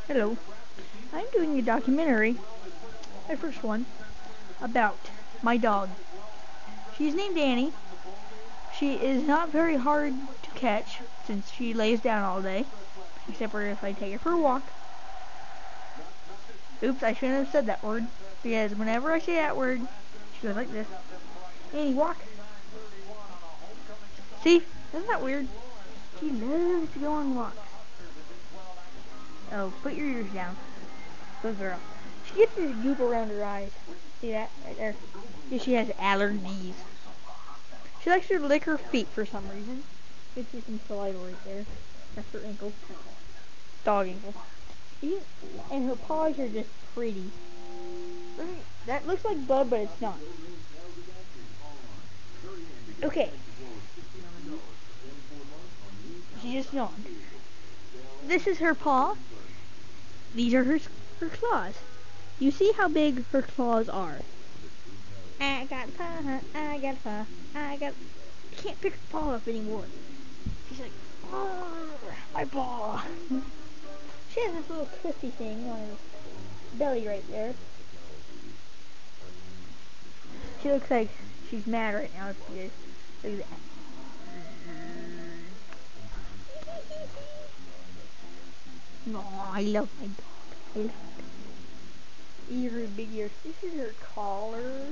Hello. I'm doing a documentary, my first one, about my dog. She's named Annie. She is not very hard to catch since she lays down all day, except for if I take her for a walk. Oops, I shouldn't have said that word, because whenever I say that word, she goes like this. Annie, walk. See? Isn't that weird? She loves to go on walks. Oh, put your ears down. Good girl. She gets this goop around her eyes. See that? Right there. Yeah, she has allergies. She likes to lick her feet for some reason. You can see some saliva right there. That's her ankle. Dog ankle. And her paws are just pretty. That looks like blood, but it's not. Okay. She just yawned. This is her paw. These are her claws. You see how big her claws are. I got a paw, I got a paw, I can't pick her paw up anymore. She's like, oh, my paw. She has this little twisty thing on her belly right there. She looks like she's mad right now. Look at that. No, I love my dog. I love it. Ears, big ears. This is her collar.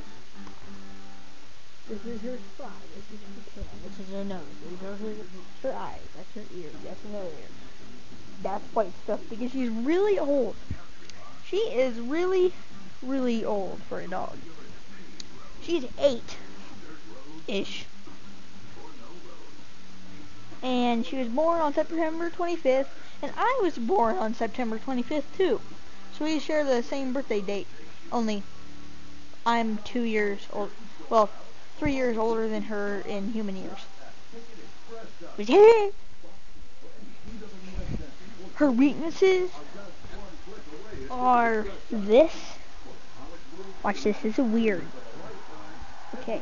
This is her spot. This is her tail. This is her nose. These are her eyes. That's her ear. That's another ear. That's white stuff because she's really old. She is really, really old for a dog. She's 8-ish. And she was born on September 25th, and I was born on September 25th too. So we share the same birthday date, only I'm 2 years old, well, 3 years older than her in human years. Her weaknesses are this. Watch this, this is weird. Okay.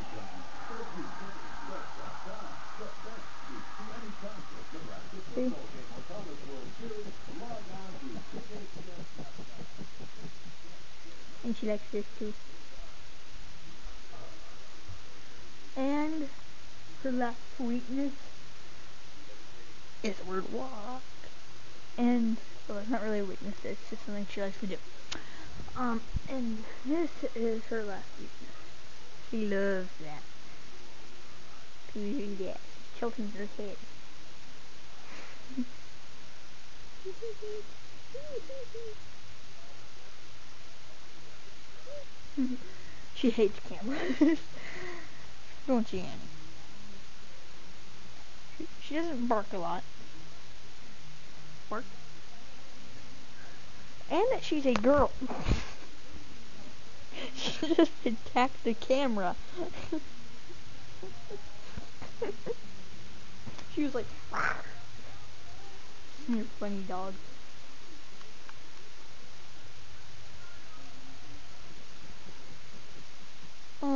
See? And she likes this too. And her last weakness is the word walk. And, well, it's not really a weakness, it's just something she likes to do. And this is her last weakness. She loves that. To do that. Tilting her head. She hates cameras. Don't you, Annie? She doesn't bark a lot. Bark. And that she's a girl. She just attacked the camera. She was like, you're a funny dog.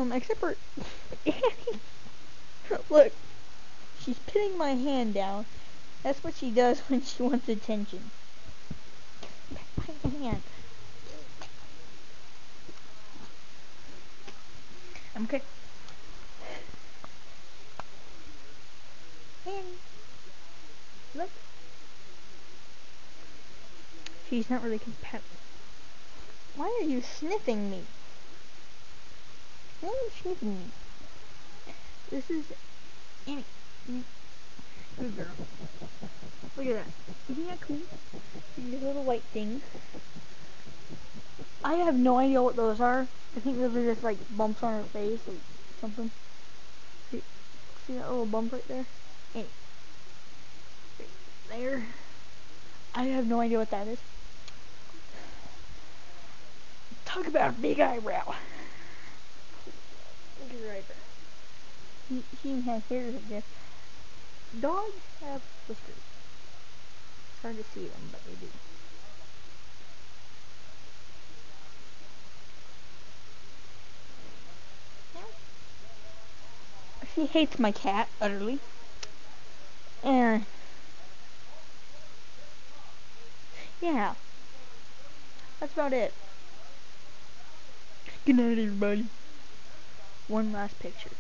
Except for Annie. Look, she's pinning my hand down. That's what she does when she wants attention. My hand. I'm okay. Annie. Look. She's not really compatible. Why are you sniffing me? Why are you sniffing me? This is Annie. Good girl. Look at that. Isn't that cool? These little white things. I have no idea what those are. I think those are just like bumps on her face or something. See that little bump right there? Annie. Right there. I have no idea what that is. Talk about a big eyebrow. Look at her eyebrow. She even has hairs like this. Dogs have whiskers. It's hard to see them, but they do. She hates my cat utterly. And yeah. That's about it. Good night, everybody. One last picture.